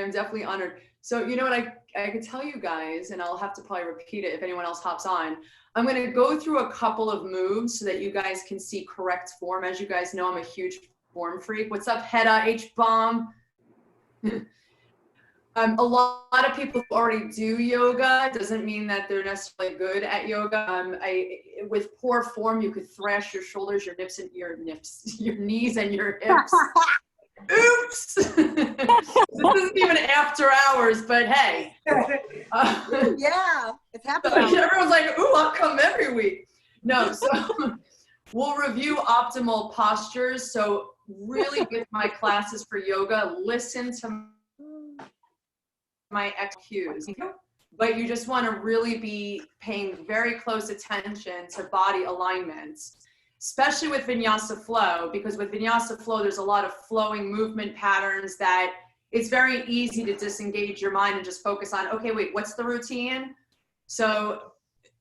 am definitely honored. So you know what I could tell you guys, and I'll have to probably repeat it if anyone else hops on. I'm going to go through a couple of moves so that you guys can see correct form. As you guys know, I'm a huge form freak. What's up, Hedda, H-Bomb? A lot of people who already do yoga doesn't mean that they're necessarily good at yoga. With poor form, you could thrash your shoulders, your knees and your hips. Oops! This isn't even after hours, but hey. Yeah, it's happening. So everyone's like, ooh, I'll come every week. No, so we'll review optimal postures. So really with my classes for yoga, listen to my cues, but you just want to really be paying very close attention to body alignments, especially with Vinyasa flow, because with Vinyasa flow, there's a lot of flowing movement patterns that it's very easy to disengage your mind and just focus on, okay, wait, what's the routine? So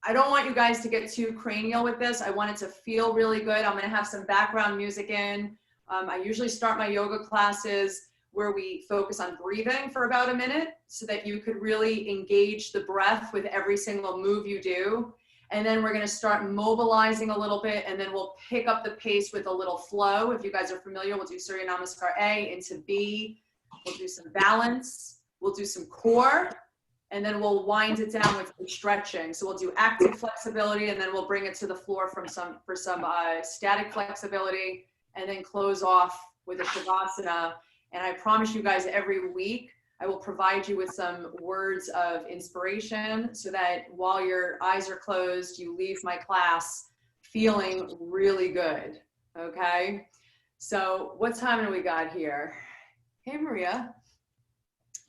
I don't want you guys to get too cranial with this. I want it to feel really good. I'm going to have some background music in. I usually start my yoga classes where we focus on breathing for about a minute so that you could really engage the breath with every single move you do. And then we're going to start mobilizing a little bit, and then we'll pick up the pace with a little flow. If you guys are familiar, we'll do Surya Namaskar A into B. We'll do some balance. We'll do some core, and then we'll wind it down with some stretching. So we'll do active flexibility, and then we'll bring it to the floor for some static flexibility, and then close off with a Shavasana. And I promise you guys every week, I will provide you with some words of inspiration so that while your eyes are closed, you leave my class feeling really good, okay? So what time do we got here? Hey, Maria.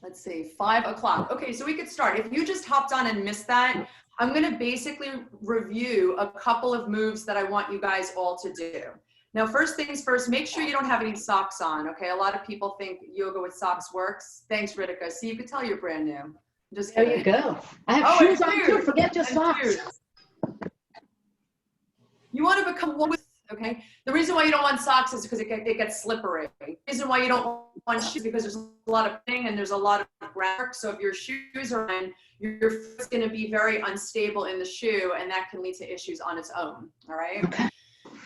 Let's see, 5 o'clock. Okay, so we could start. If you just hopped on and missed that, I'm gonna basically review a couple of moves that I want you guys all to do. Now, first things first, make sure you don't have any socks on, okay? A lot of people think yoga with socks works. Thanks, Ritika. See, you can tell you're brand new. Just kidding. There you go. I have shoes on too, forget your socks. Shoes. You want to become one with, okay? The reason why you don't want socks is because it gets slippery. The reason why you don't want shoes is because there's a lot of pain and there's a lot of groundwork. So if your shoes are on, your foot's going to be very unstable in the shoe, and that can lead to issues on its own, all right? Okay.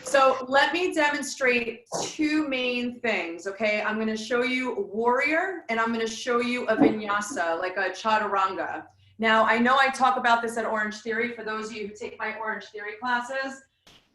So let me demonstrate two main things, okay? I'm gonna show you warrior, and I'm gonna show you a vinyasa, like a chaturanga. Now, I know I talk about this at Orange Theory for those of you who take my Orange Theory classes,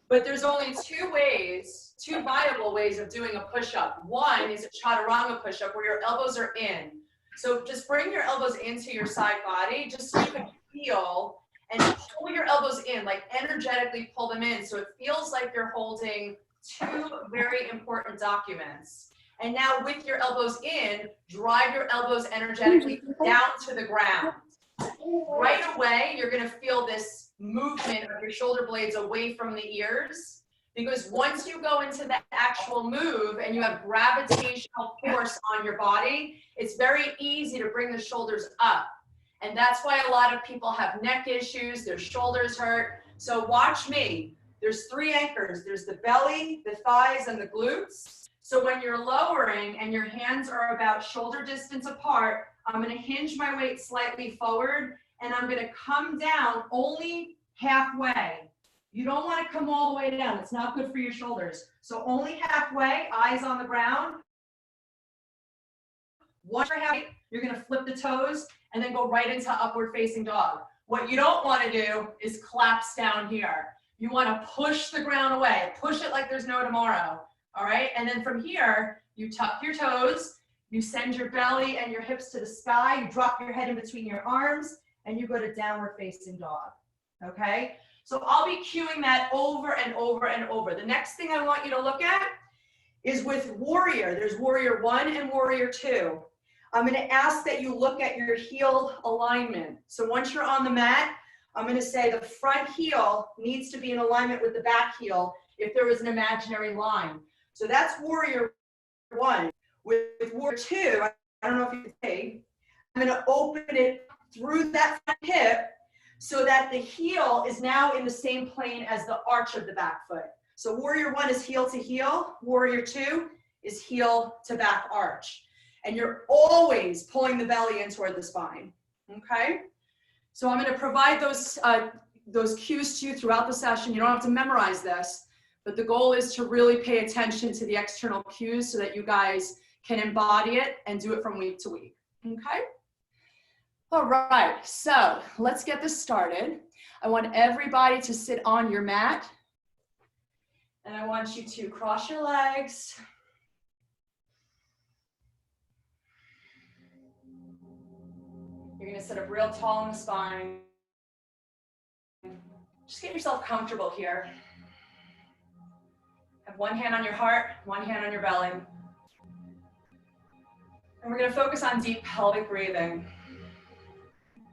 but there's only two viable ways of doing a push-up. One is a chaturanga push-up where your elbows are in. So just bring your elbows into your side body, just so you can feel and pull your elbows in, like energetically pull them in. So it feels like you're holding two very important documents. And now with your elbows in, drive your elbows energetically down to the ground. Right away, you're gonna feel this movement of your shoulder blades away from the ears, because once you go into the actual move and you have gravitational force on your body, it's very easy to bring the shoulders up. And that's why a lot of people have neck issues, their shoulders hurt. So watch me. There's 3 anchors. There's the belly, the thighs, and the glutes. So when you're lowering and your hands are about shoulder distance apart, I'm going to hinge my weight slightly forward, and I'm going to come down only halfway. You don't want to come all the way down. It's not good for your shoulders. So only halfway, eyes on the ground. Once you're halfway, you're going to flip the toes and then go right into upward facing dog. What you don't want to do is collapse down here. You want to push the ground away. Push it like there's no tomorrow. All right. And then from here, you tuck your toes, you send your belly and your hips to the sky, you drop your head in between your arms, and you go to downward facing dog. Okay. So I'll be cueing that over and over and over. The next thing I want you to look at is with warrior. There's warrior 1 and warrior 2. I'm going to ask that you look at your heel alignment. So once you're on the mat, I'm going to say the front heel needs to be in alignment with the back heel if there was an imaginary line. So that's warrior 1. With warrior 2, I don't know if you can see, I'm going to open it through that front hip so that the heel is now in the same plane as the arch of the back foot. So warrior 1 is heel to heel, warrior 2 is heel to back arch. and you're always pulling the belly in toward the spine, okay? So I'm gonna provide those cues to you throughout the session. You don't have to memorize this, but the goal is to really pay attention to the external cues so that you guys can embody it and do it from week to week, okay? All right, so let's get this started. I want everybody to sit on your mat, and I want you to cross your legs. You're gonna sit up real tall in the spine. Just get yourself comfortable here. Have one hand on your heart, one hand on your belly. And we're gonna focus on deep pelvic breathing.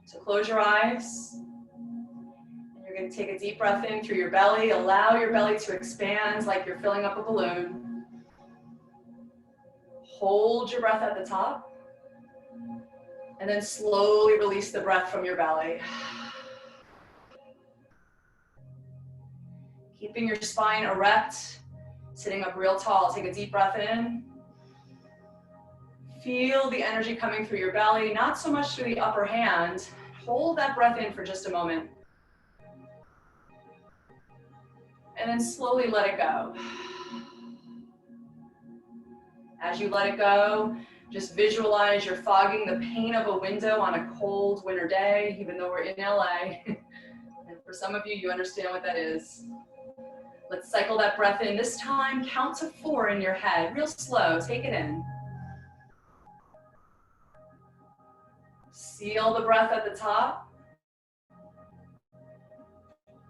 So close your eyes. And you're gonna take a deep breath in through your belly. Allow your belly to expand like you're filling up a balloon. Hold your breath at the top. And then slowly release the breath from your belly. Keeping your spine erect, sitting up real tall. Take a deep breath in. Feel the energy coming through your belly, not so much through the upper hand. Hold that breath in for just a moment. And then slowly let it go. As you let it go, just visualize you're fogging the pane of a window on a cold winter day, even though we're in LA. And for some of you, you understand what that is. Let's cycle that breath in. This time, count to 4 in your head, real slow, take it in. Seal the breath at the top.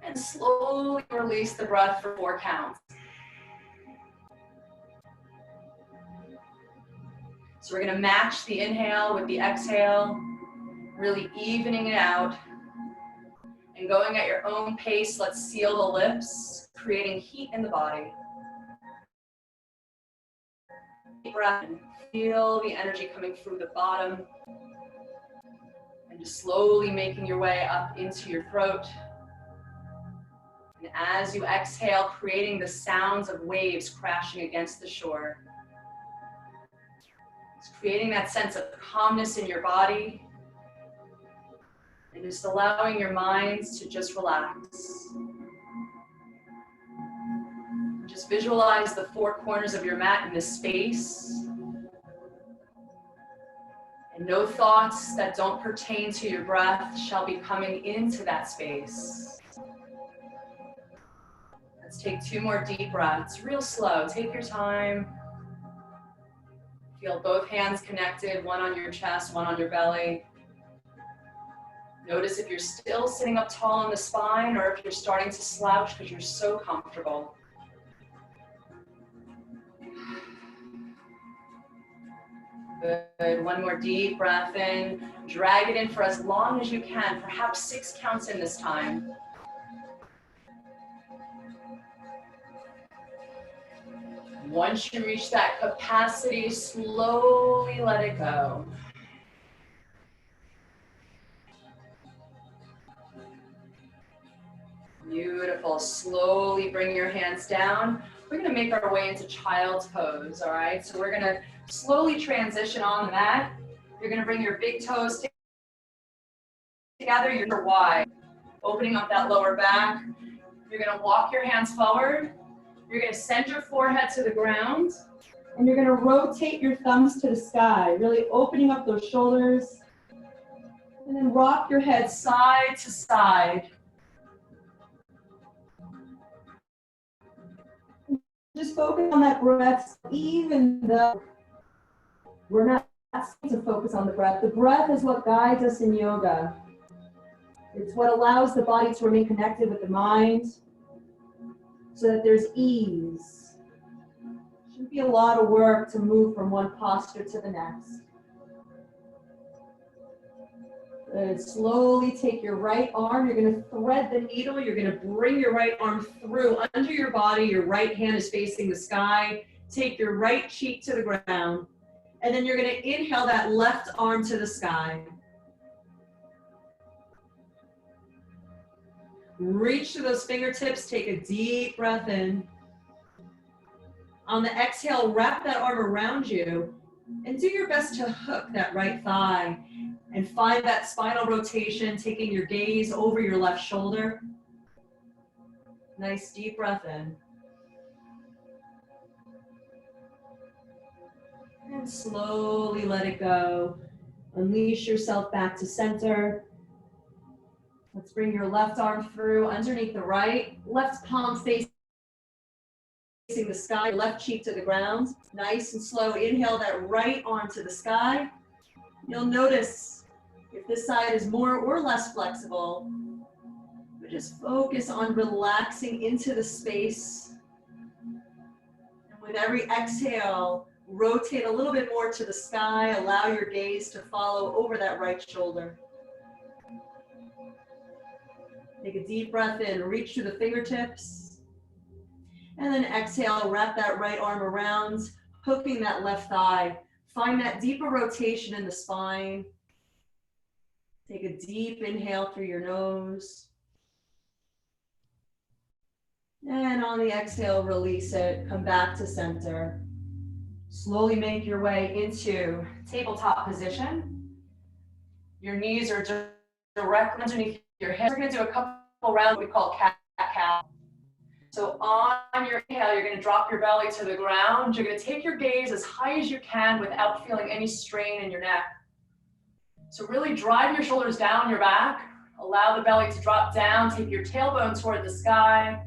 And slowly release the breath for 4 counts. So we're gonna match the inhale with the exhale, really evening it out. And going at your own pace, let's seal the lips, creating heat in the body. Deep breath in. Feel the energy coming through the bottom. And just slowly making your way up into your throat. And as you exhale, creating the sounds of waves crashing against the shore. It's creating that sense of calmness in your body. And just allowing your minds to just relax. Just visualize the 4 corners of your mat in this space. And no thoughts that don't pertain to your breath shall be coming into that space. Let's take 2 more deep breaths, real slow. Take your time. Feel both hands connected, one on your chest, one on your belly. Notice if you're still sitting up tall on the spine or if you're starting to slouch because you're so comfortable. Good. One more deep breath in. Drag it in for as long as you can, perhaps 6 counts in this time. Once you reach that capacity, slowly let it go. Beautiful. Slowly bring your hands down. We're going to make our way into child's pose, all right? So we're going to slowly transition on the mat. You're going to bring your big toes together. You're wide, opening up that lower back. You're going to walk your hands forward. You're going to send your forehead to the ground. And you're going to rotate your thumbs to the sky, really opening up those shoulders. And then rock your head side to side. Just focus on that breath, even though we're not asking to focus on the breath. The breath is what guides us in yoga. It's what allows the body to remain connected with the mind so that there's ease. It shouldn't be a lot of work to move from one posture to the next. Good. Slowly take your right arm. You're going to thread the needle. You're going to bring your right arm through under your body. Your right hand is facing the sky. Take your right cheek to the ground. And then you're going to inhale that left arm to the sky. Reach to those fingertips. Take a deep breath in. On the exhale, wrap that arm around you And do your best to hook that right thigh and find that spinal rotation, taking your gaze over your left shoulder. Nice deep breath in. And slowly let it go. Unleash yourself back to center. Let's bring your left arm through underneath the right. Left palm facing the sky, left cheek to the ground. Nice and slow. Inhale that right arm to the sky. You'll notice if this side is more or less flexible. But just focus on relaxing into the space. And with every exhale, rotate a little bit more to the sky. Allow your gaze to follow over that right shoulder. Take a deep breath in, reach through the fingertips. And then exhale, wrap that right arm around, hooking that left thigh. Find that deeper rotation in the spine. Take a deep inhale through your nose. And on the exhale, release it. Come back to center. Slowly make your way into tabletop position. Your knees are directly underneath your hips. We're going to do a couple rounds we call cat-cow. So on your inhale, you're going to drop your belly to the ground. You're going to take your gaze as high as you can without feeling any strain in your neck. So really drive your shoulders down your back. Allow the belly to drop down. Take your tailbone toward the sky.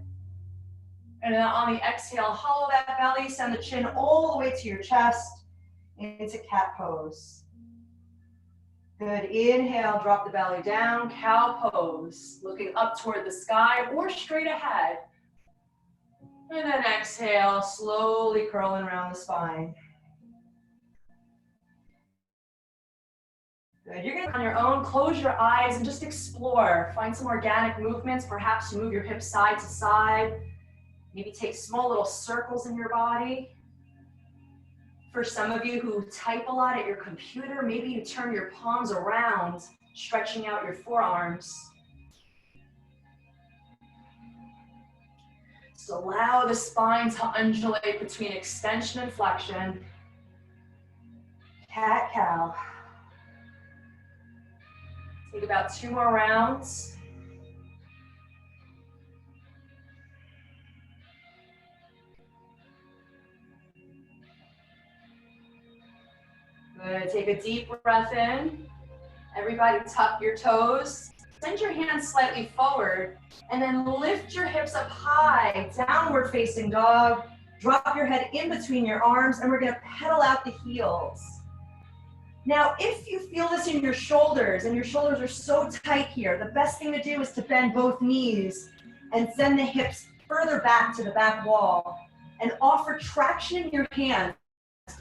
And then on the exhale, hollow that belly. Send the chin all the way to your chest into cat pose. Good. Inhale, drop the belly down. Cow pose. Looking up toward the sky or straight ahead. And then exhale, slowly curling around the spine. Good. You're going to, on your own, close your eyes and just explore. Find some organic movements. Perhaps you move your hips side to side. Maybe take small little circles in your body. For some of you who type a lot at your computer, maybe you turn your palms around, stretching out your forearms. Just allow the spine to undulate between extension and flexion. Cat-cow. Take about 2 more rounds. Good. Take a deep breath in. Everybody tuck your toes. Send your hands slightly forward and then lift your hips up high, downward facing dog. Drop your head in between your arms and we're going to pedal out the heels. Now, if you feel this in your shoulders and your shoulders are so tight here, the best thing to do is to bend both knees and send the hips further back to the back wall and offer traction in your hands.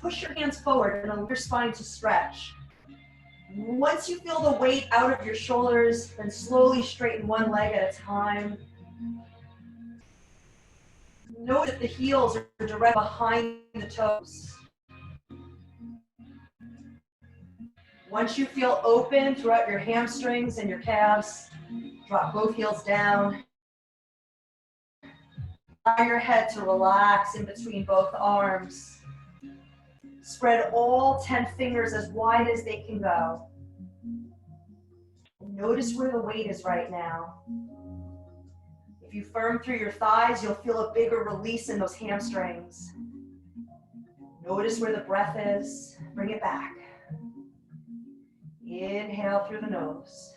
Push your hands forward and allow your spine to stretch. Once you feel the weight out of your shoulders, then slowly straighten one leg at a time. Note that the heels are direct behind the toes. Once you feel open throughout your hamstrings and your calves, drop both heels down. Allow your head to relax in between both arms. Spread all 10 fingers as wide as they can go. Notice where the weight is right now. If you firm through your thighs, you'll feel a bigger release in those hamstrings. Notice where the breath is. Bring it back. Inhale through the nose.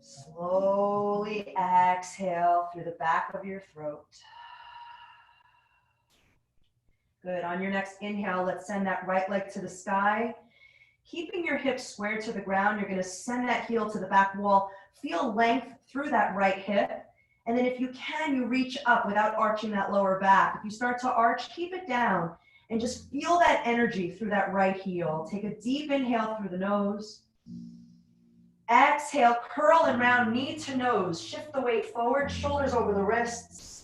Slowly exhale through the back of your throat. Good. On your next inhale, let's send that right leg to the sky. Keeping your hips square to the ground, you're going to send that heel to the back wall. Feel length through that right hip. And then if you can, you reach up without arching that lower back. If you start to arch, keep it down and just feel that energy through that right heel. Take a deep inhale through the nose. Exhale, curl and round knee to nose. Shift the weight forward, shoulders over the wrists.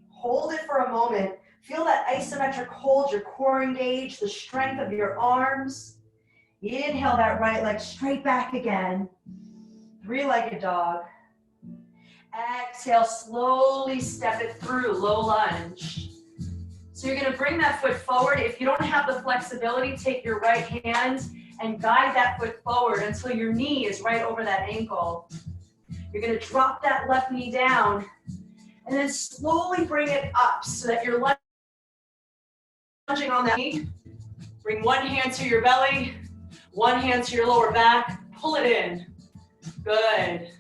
Hold it for a moment. Feel that isometric hold, your core engaged, the strength of your arms. Inhale that right leg straight back again. Three-legged dog. Exhale, slowly step it through, low lunge. So you're gonna bring that foot forward. If you don't have the flexibility, take your right hand and guide that foot forward until your knee is right over that ankle. You're gonna drop that left knee down and then slowly bring it up so that you're lunging on that knee. Bring one hand to your belly, one hand to your lower back, pull it in. Good.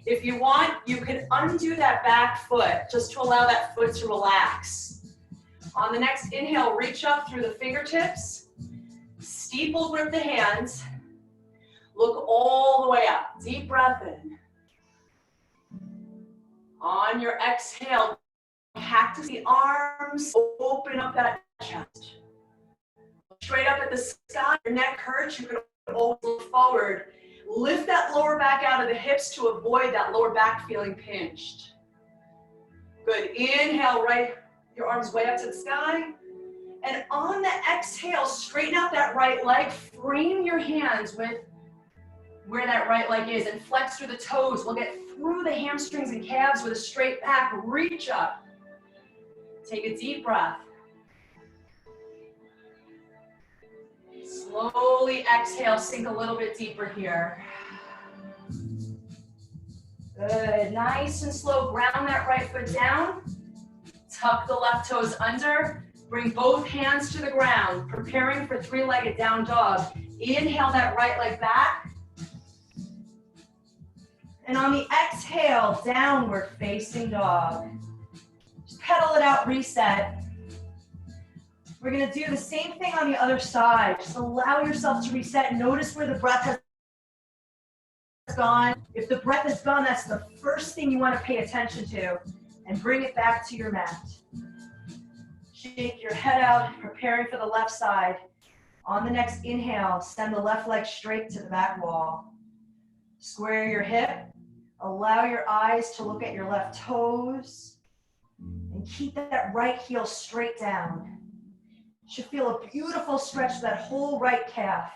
If you want, you can undo that back foot just to allow that foot to relax. On the next inhale, reach up through the fingertips, steeple grip the hands, look all the way up, deep breath in. On your exhale, cactus the arms, open up that chest. Straight up at the sky, your neck hurts, you can always look forward. Lift that lower back out of the hips to avoid that lower back feeling pinched. Good, inhale, right, your arms way up to the sky. And on the exhale, straighten out that right leg, frame your hands with where that right leg is and flex through the toes. We'll get through the hamstrings and calves with a straight back, reach up. Take a deep breath. Slowly exhale, sink a little bit deeper here. Good, nice and slow, ground that right foot down. Tuck the left toes under. Bring both hands to the ground, preparing for three-legged down dog. Inhale that right leg back. And on the exhale, downward facing dog. Just pedal it out, reset. We're gonna do the same thing on the other side. Just allow yourself to reset. Notice where the breath has gone. If the breath is gone, that's the first thing you wanna pay attention to. And bring it back to your mat. Shake your head out, preparing for the left side. On the next inhale, send the left leg straight to the back wall. Square your hip. Allow your eyes to look at your left toes. And keep that right heel straight down. You should feel a beautiful stretch to that whole right calf.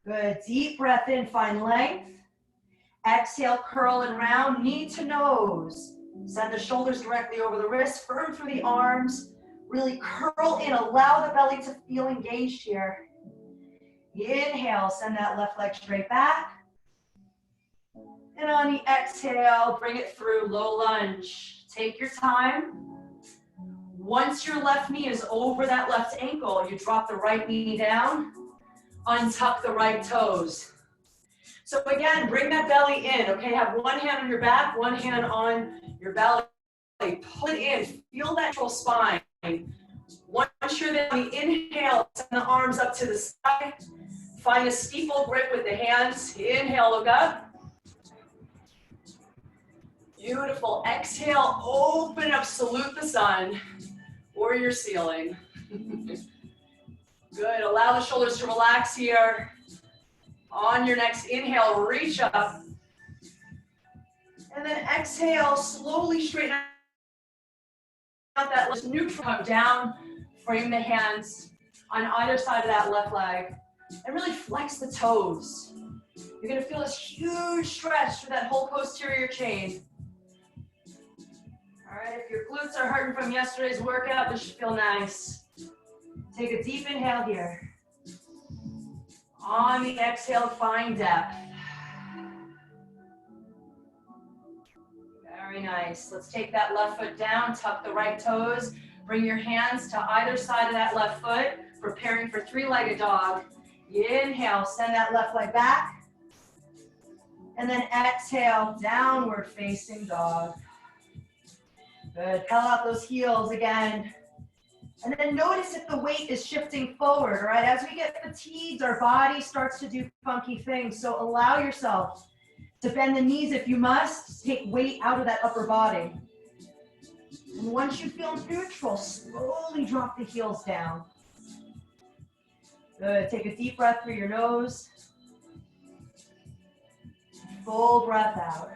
Good, deep breath in, find length. Exhale, curl and round, knee to nose. Send the shoulders directly over the wrists, firm through the arms. Really curl in, allow the belly to feel engaged here. Inhale, send that left leg straight back. And on the exhale, bring it through, low lunge. Take your time. Once your left knee is over that left ankle, you drop the right knee down, untuck the right toes. So again, bring that belly in, okay? Have one hand on your back, one hand on your belly. Pull it in, feel that neutral spine. Once you're there, on the inhale, send the arms up to the sky. Find a steeple grip with the hands. Inhale, look up. Beautiful. Exhale, open up, salute the sun or your ceiling. Good. Allow the shoulders to relax here. On your next inhale, reach up. And then exhale, slowly straighten out that left neutral. Come down, frame the hands on either side of that left leg, and really flex the toes. You're gonna feel this huge stretch through that whole posterior chain. All right, if your glutes are hurting from yesterday's workout, this should feel nice. Take a deep inhale here. On the exhale, find depth. Very nice. Let's take that left foot down, tuck the right toes, bring your hands to either side of that left foot, preparing for three-legged dog. Inhale, send that left leg back. And then exhale, downward facing dog. Good, pedal out those heels again. And then notice if the weight is shifting forward, all right? As we get fatigued, our body starts to do funky things. So allow yourself to bend the knees if you must. Take weight out of that upper body. And once you feel neutral, slowly drop the heels down. Good, take a deep breath through your nose. Full breath out.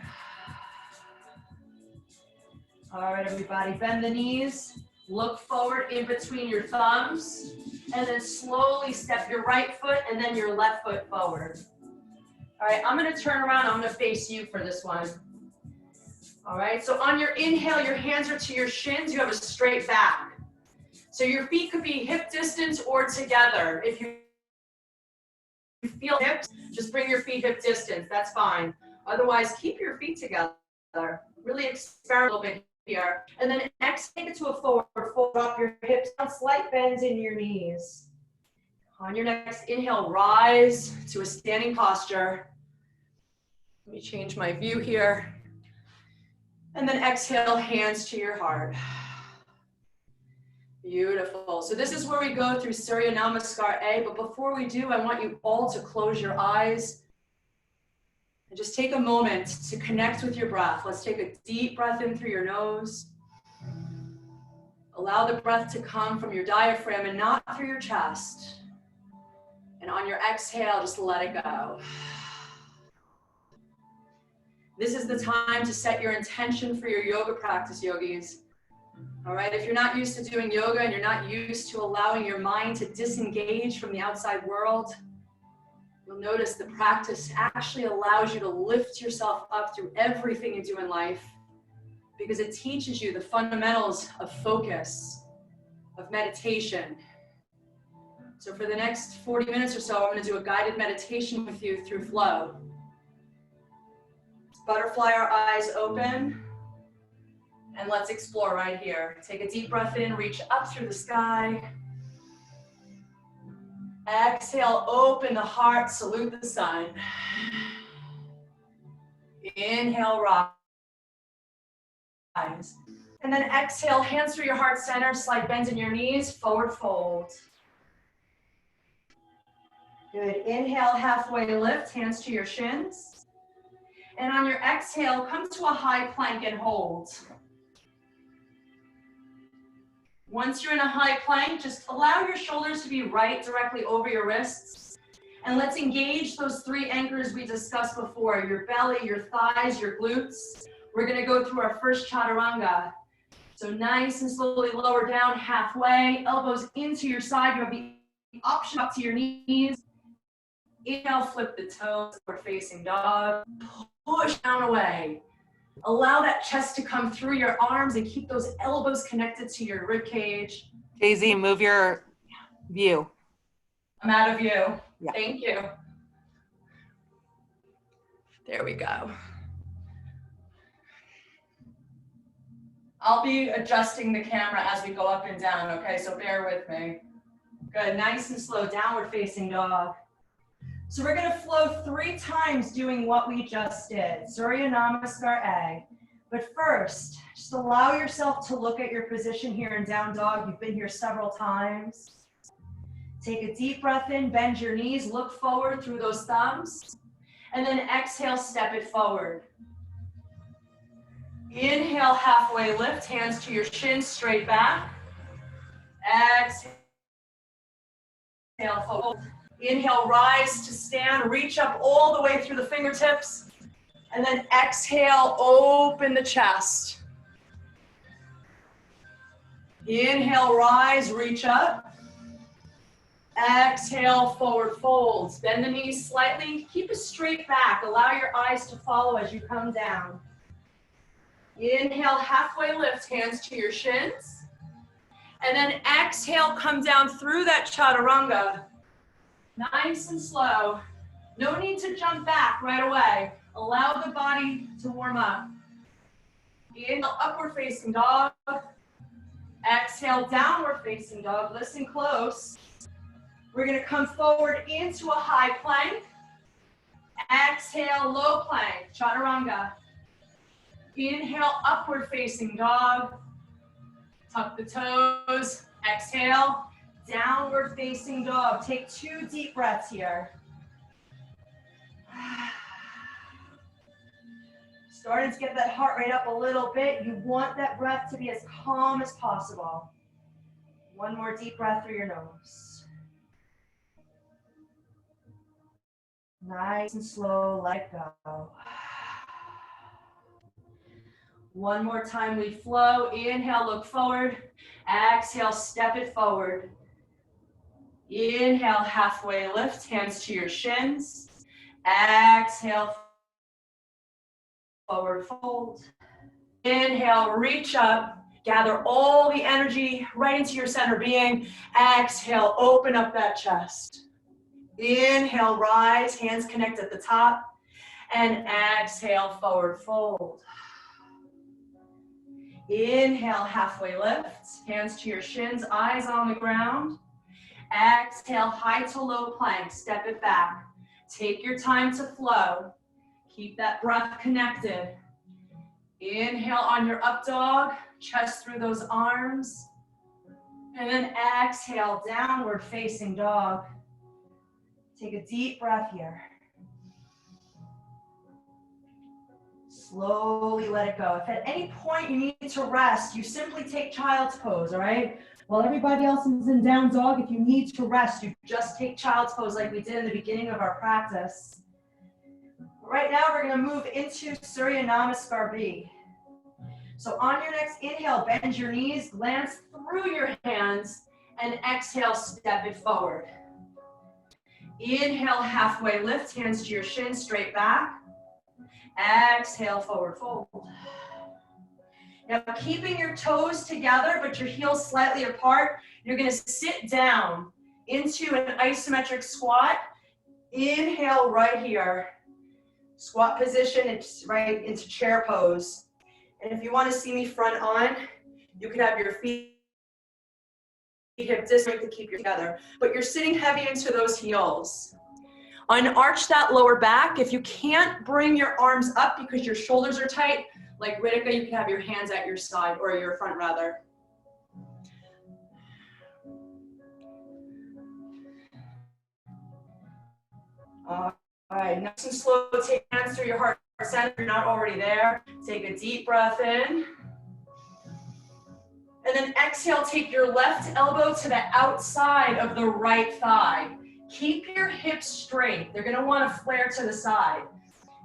All right, everybody, bend the knees. Look forward in between your thumbs, and then slowly step your right foot and then your left foot forward. All right, I'm gonna turn around, I'm gonna face you for this one. All right, so on your inhale, your hands are to your shins, you have a straight back. So your feet could be hip distance or together. If you feel hips, just bring your feet hip distance. That's fine. Otherwise, keep your feet together. Really experiment a little bit here. And then exhale, take it to a forward fold. Drop your hips down, slight bends in your knees. On your next inhale, rise to a standing posture. Let me change my view here. And then exhale, hands to your heart. Beautiful. So this is where we go through Surya Namaskar A, but before we do, I want you all to close your eyes and just take a moment to connect with your breath. Let's take a deep breath in through your nose. Allow the breath to come from your diaphragm and not through your chest. And on your exhale, just let it go. This is the time to set your intention for your yoga practice, yogis. All right, if you're not used to doing yoga and you're not used to allowing your mind to disengage from the outside world, you'll notice the practice actually allows you to lift yourself up through everything you do in life because it teaches you the fundamentals of focus, of meditation. So for the next 40 minutes or so, I'm going to do a guided meditation with you through flow. Butterfly our eyes open. And let's explore right here. Take a deep breath in, reach up through the sky. Exhale, open the heart, salute the sun. Inhale, rise. And then exhale, hands through your heart center, slight bends in your knees, forward fold. Good, inhale, halfway lift, hands to your shins. And on your exhale, come to a high plank and hold. Once you're in a high plank, just allow your shoulders to be right directly over your wrists. And let's engage those three anchors we discussed before, your belly, your thighs, your glutes. We're gonna go through our first chaturanga. So nice and slowly lower down halfway, elbows into your side. You have the option up to your knees. Inhale, flip the toes, we're facing dog. Push down away. Allow that chest to come through your arms and keep those elbows connected to your rib cage. Daisy, move your view. I'm out of view. Yeah. Thank you. There we go. I'll be adjusting the camera as we go up and down, okay? So bear with me. Good, nice and slow, downward facing dog. So we're gonna flow 3 times doing what we just did, Surya Namaskar A. But first, just allow yourself to look at your position here in down dog. You've been here several times. Take a deep breath in, bend your knees, look forward through those thumbs, and then exhale, step it forward. Inhale, halfway lift, hands to your shins, straight back. Exhale, fold. Inhale, rise to stand, reach up all the way through the fingertips, and then exhale, open the chest. Inhale, rise, reach up. Exhale, forward folds. Bend the knees slightly, keep a straight back. Allow your eyes to follow as you come down. Inhale, halfway lift, hands to your shins. And then exhale, come down through that chaturanga. Nice and slow. No need to jump back right away. Allow the body to warm up. Inhale, upward facing dog. Exhale, downward facing dog. Listen close. We're gonna come forward into a high plank. Exhale, low plank, chaturanga. Inhale, upward facing dog. Tuck the toes. Exhale. Downward facing dog. Take 2 deep breaths here. Starting to get that heart rate up a little bit. You want that breath to be as calm as possible. 1 more deep breath through your nose. Nice and slow, let go. 1 more time, we flow. Inhale, look forward. Exhale, step it forward. Inhale, halfway lift, hands to your shins. Exhale, forward fold. Inhale, reach up. Gather all the energy right into your center being. Exhale, open up that chest. Inhale, rise, hands connect at the top. And exhale, forward fold. Inhale, halfway lift. Hands to your shins, eyes on the ground. Exhale, high to low plank. Step it back. Take your time to flow. Keep that breath connected. Inhale on your up dog, chest through those arms. And then exhale, downward facing dog. Take a deep breath here. Slowly let it go. If at any point you need to rest, you simply take child's pose, all right? While everybody else is in down dog, if you need to rest, you just take child's pose like we did in the beginning of our practice. Right now, we're gonna move into Surya Namaskar B. So on your next inhale, bend your knees, glance through your hands, and exhale, step it forward. Inhale, halfway lift, hands to your shins, straight back. Exhale, forward fold. Now keeping your toes together, but your heels slightly apart, you're gonna sit down into an isometric squat. Inhale right here. Squat position, it's right into chair pose. And if you wanna see me front on, you can have your feet hip distance to keep you together, but you're sitting heavy into those heels. Unarch that lower back. If you can't bring your arms up because your shoulders are tight, like Ritika, you can have your hands at your side, or your front rather. All right, nice and slow, take hands through your heart center if you're not already there. Take a deep breath in. And then exhale, take your left elbow to the outside of the right thigh. Keep your hips straight. They're gonna wanna flare to the side.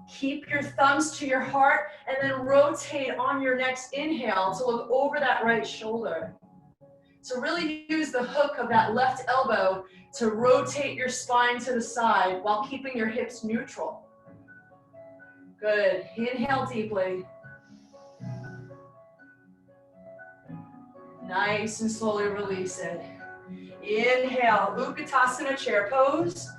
Keep your thumbs to your heart and then rotate on your next inhale to look over that right shoulder. So really use the hook of that left elbow to rotate your spine to the side while keeping your hips neutral. Good, inhale deeply. Nice and slowly release it. Inhale, Utkatasana chair pose.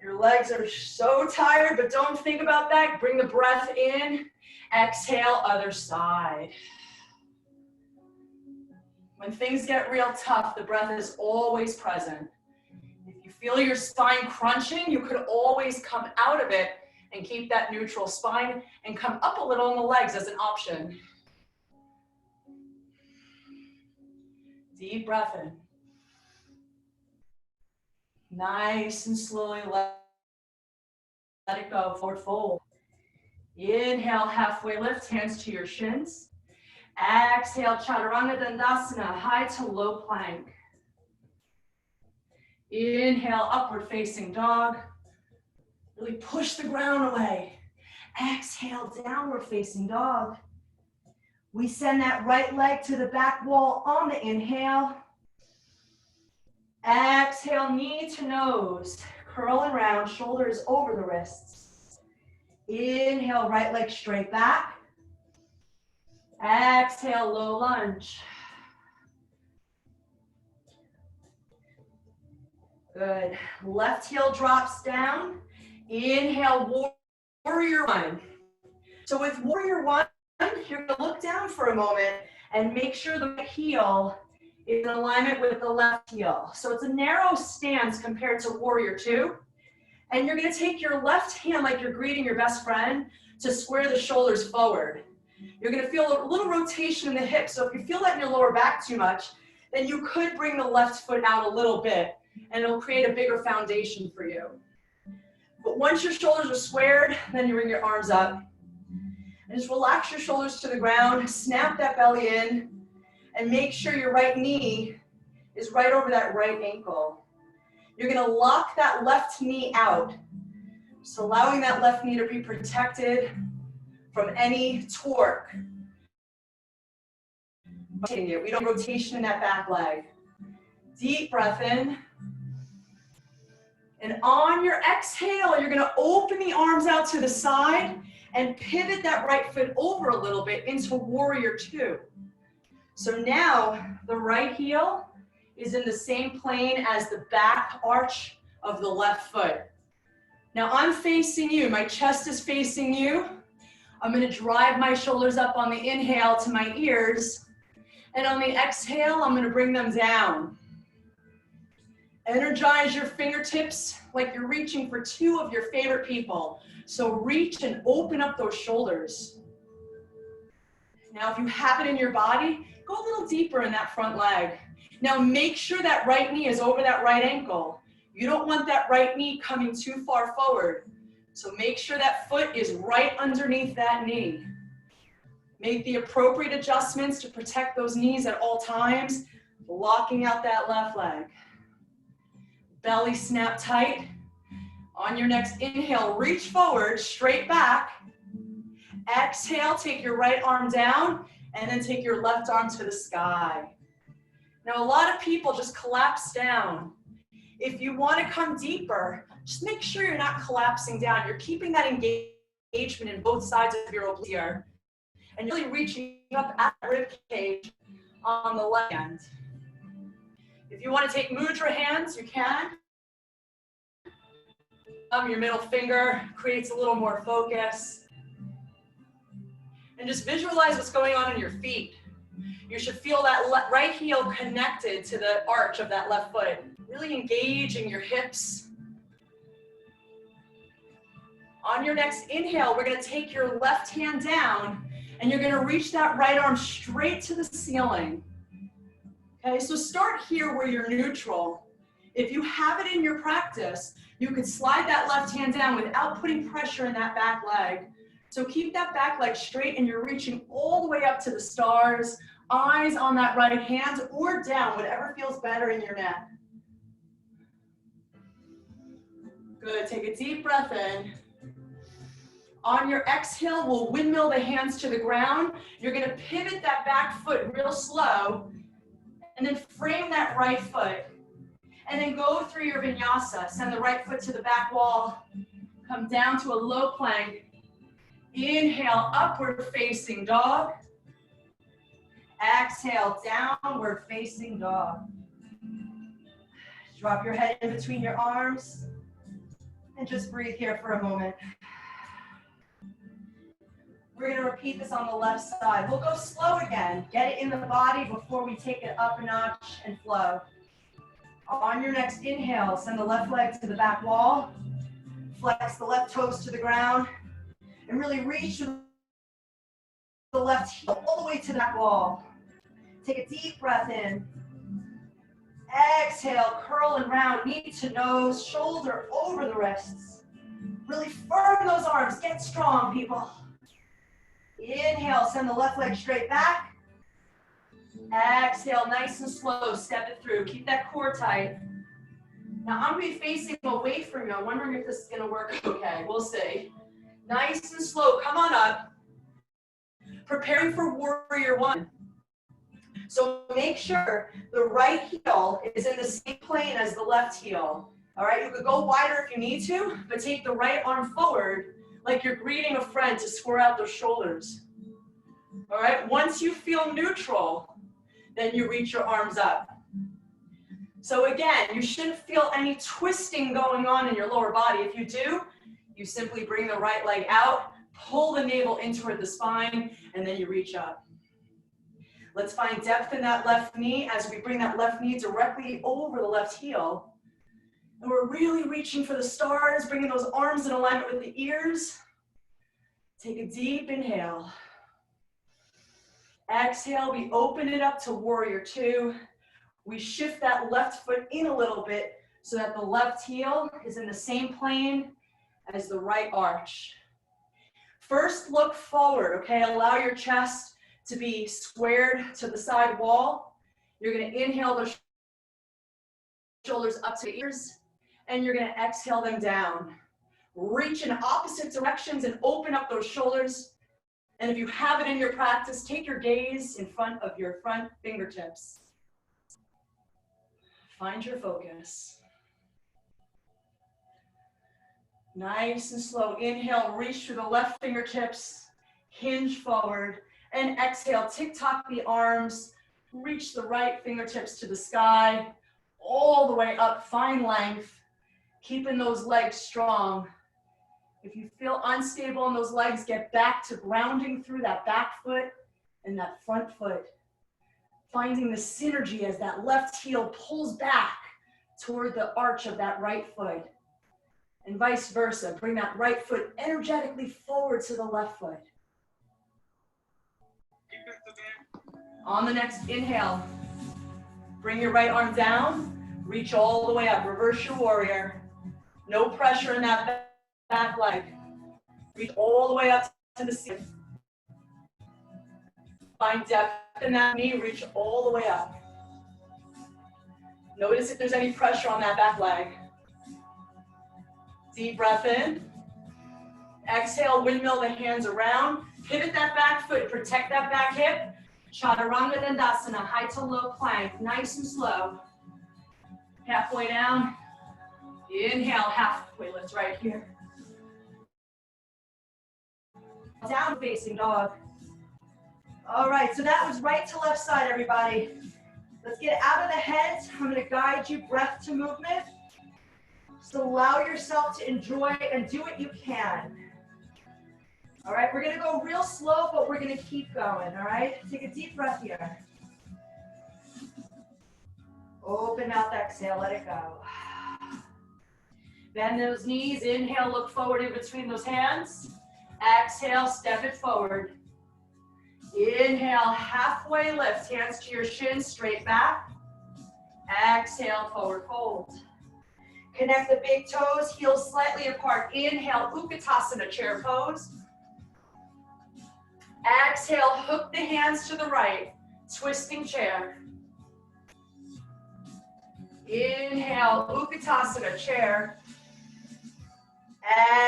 Your legs are so tired, but don't think about that. Bring the breath in. Exhale, other side. When things get real tough, the breath is always present. If you feel your spine crunching, you could always come out of it and keep that neutral spine and come up a little in the legs as an option. Deep breath in. Nice and slowly let it go, forward fold. Inhale, halfway lift, hands to your shins. Exhale, Chaturanga Dandasana, high to low plank. Inhale, upward facing dog. Really push the ground away. Exhale, downward facing dog. We send that right leg to the back wall on the inhale. Exhale, knee to nose. Curl and round, shoulders over the wrists. Inhale, right leg straight back. Exhale, low lunge. Good. Left heel drops down. Inhale, warrior one. So with warrior one, you're gonna look down for a moment and make sure the right heel is in alignment with the left heel. So it's a narrow stance compared to warrior two. And you're gonna take your left hand like you're greeting your best friend to square the shoulders forward. You're gonna feel a little rotation in the hips. So if you feel that in your lower back too much, then you could bring the left foot out a little bit and it'll create a bigger foundation for you. But once your shoulders are squared, then you bring your arms up. And just relax your shoulders to the ground, snap that belly in, and make sure your right knee is right over that right ankle. You're gonna lock that left knee out. So allowing that left knee to be protected from any torque. We don't rotation in that back leg. Deep breath in. And on your exhale, you're gonna open the arms out to the side and pivot that right foot over a little bit into warrior two. So now the right heel is in the same plane as the back arch of the left foot. Now I'm facing you, my chest is facing you. I'm gonna drive my shoulders up on the inhale to my ears, and on the exhale, I'm gonna bring them down. Energize your fingertips like you're reaching for two of your favorite people. So reach and open up those shoulders. Now, if you have it in your body, go a little deeper in that front leg. Now, make sure that right knee is over that right ankle. You don't want that right knee coming too far forward. So make sure that foot is right underneath that knee. Make the appropriate adjustments to protect those knees at all times, blocking out that left leg. Belly snap tight. On your next inhale, reach forward, straight back. Exhale, take your right arm down, and then take your left arm to the sky. Now, a lot of people just collapse down. If you want to come deeper, just make sure you're not collapsing down. You're keeping that engagement in both sides of your oblique here, and you're really reaching up at the rib cage on the left hand. If you want to take mudra hands, you can. Your middle finger creates a little more focus. And just visualize what's going on in your feet. You should feel that right heel connected to the arch of that left foot. Really engaging your hips. On your next inhale, we're going to take your left hand down, and you're going to reach that right arm straight to the ceiling. Okay, so start here where you're neutral. If you have it in your practice, you could slide that left hand down without putting pressure in that back leg. So keep that back leg straight, and you're reaching all the way up to the stars, eyes on that right hand or down, whatever feels better in your neck. Good, take a deep breath in. On your exhale, we'll windmill the hands to the ground. You're gonna pivot that back foot real slow, and then frame that right foot. And then go through your vinyasa. Send the right foot to the back wall. Come down to a low plank. Inhale, upward facing dog. Exhale, downward facing dog. Drop your head in between your arms. And just breathe here for a moment. We're going to repeat this on the left side. We'll go slow again. Get it in the body before we take it up a notch and flow. On your next inhale, send the left leg to the back wall. Flex the left toes to the ground. And really reach with the left heel all the way to that wall. Take a deep breath in. Exhale, curl and round, knee to nose, shoulder over the wrists. Really firm those arms. Get strong, people. Inhale, send the left leg straight back. Exhale, nice and slow, step it through. Keep that core tight. Now I'm going to be facing away from you. I'm wondering if this is going to work okay. We'll see. Nice and slow, come on up. Preparing for warrior one. So make sure the right heel is in the same plane as the left heel. All right, you could go wider if you need to, but take the right arm forward like you're greeting a friend to square out those shoulders. All right, once you feel neutral, then you reach your arms up. So again, you shouldn't feel any twisting going on in your lower body. If you do, you simply bring the right leg out, pull the navel in toward the spine, and then you reach up. Let's find depth in that left knee as we bring that left knee directly over the left heel. And we're really reaching for the stars, bringing those arms in alignment with the ears. Take a deep inhale. Exhale, we open it up to warrior two. We shift that left foot in a little bit so that the left heel is in the same plane as the right arch. First, look forward, okay? Allow your chest to be squared to the side wall. You're gonna inhale the shoulders up to the ears, and you're gonna exhale them down. Reach in opposite directions and open up those shoulders. And if you have it in your practice, take your gaze in front of your front fingertips. Find your focus. Nice and slow. Inhale, reach through the left fingertips, hinge forward, and exhale, tick-tock the arms, Reach the right fingertips to the sky, all the way up, find length, keeping those legs strong. If you feel unstable in those legs, get back to grounding through that back foot and that front foot. Finding the synergy as that left heel pulls back toward the arch of that right foot. And vice versa, bring that right foot energetically forward to the left foot. On the next inhale, bring your right arm down, reach all the way up, reverse your warrior. No pressure in that back leg. Reach all the way up to the ceiling. Find depth in that knee, reach all the way up. Notice if there's any pressure on that back leg. Deep breath in. Exhale, windmill the hands around. Pivot that back foot, protect that back hip. Chaturanga Dandasana, high to low plank, nice and slow. Halfway down. Inhale, halfway lift right here. Down facing dog. All right, so that was right to left side, everybody. Let's get out of the head. I'm gonna guide you breath to movement. So allow yourself to enjoy and do what you can. All right, we're gonna go real slow, but we're gonna keep going, all right? Take a deep breath here. Open mouth, exhale, let it go. Bend those knees, inhale, look forward in between those hands. Exhale, step it forward. Inhale, halfway lift, hands to your shins, straight back. Exhale, forward fold. Connect the big toes, heels slightly apart. Inhale, Utkatasana, chair pose. Exhale, hook the hands to the right, twisting chair. Inhale, Utkatasana, chair.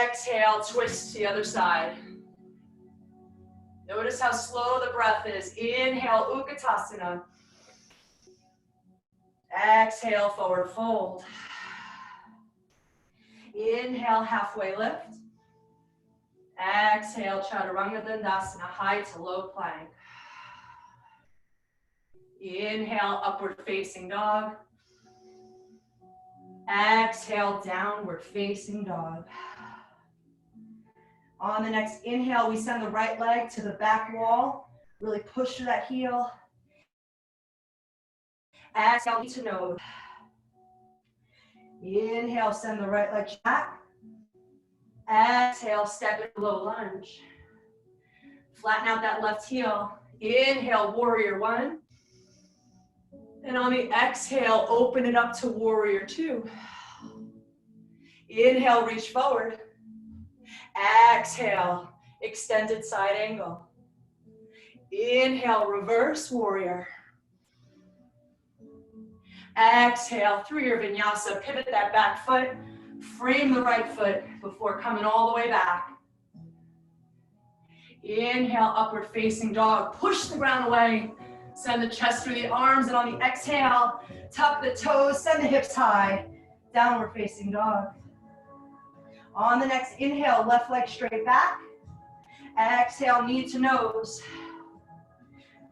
Exhale, twist to the other side. Notice how slow the breath is. Inhale, Utkatasana. Exhale, forward fold. Inhale, halfway lift. Exhale, Chaturanga Dandasana, high to low plank. Inhale, upward facing dog. Exhale, downward facing dog. On the next inhale, we send the right leg to the back wall. Really push through that heel. Exhale, knee to nose. Inhale, send the right leg back. Exhale, step it low lunge. Flatten out that left heel. Inhale, warrior one. And on the exhale, open it up to warrior two. Inhale, reach forward. Exhale, extended side angle. Inhale, reverse warrior. Exhale, through your vinyasa, pivot that back foot, frame the right foot before coming all the way back. Inhale, upward facing dog, push the ground away, send the chest through the arms, and on the exhale, tuck the toes, send the hips high, downward facing dog. On the next inhale, left leg straight back. Exhale, knee to nose.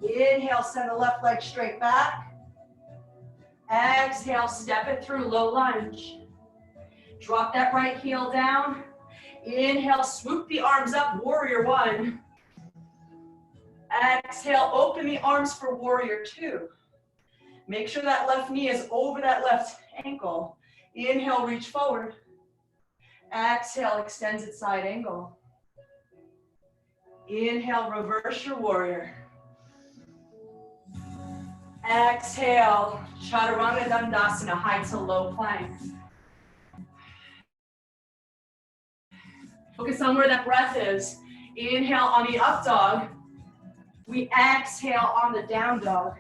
Inhale, send the left leg straight back. Exhale, step it through, low lunge. Drop that right heel down. Inhale, swoop the arms up, warrior one. Exhale, open the arms for warrior two. Make sure that left knee is over that left ankle. Inhale, reach forward. Exhale, extended side angle. Inhale, reverse your warrior. Exhale, Chaturanga Dandasana, high to low plank. Focus on where that breath is. Inhale on the up dog. We exhale on the down dog.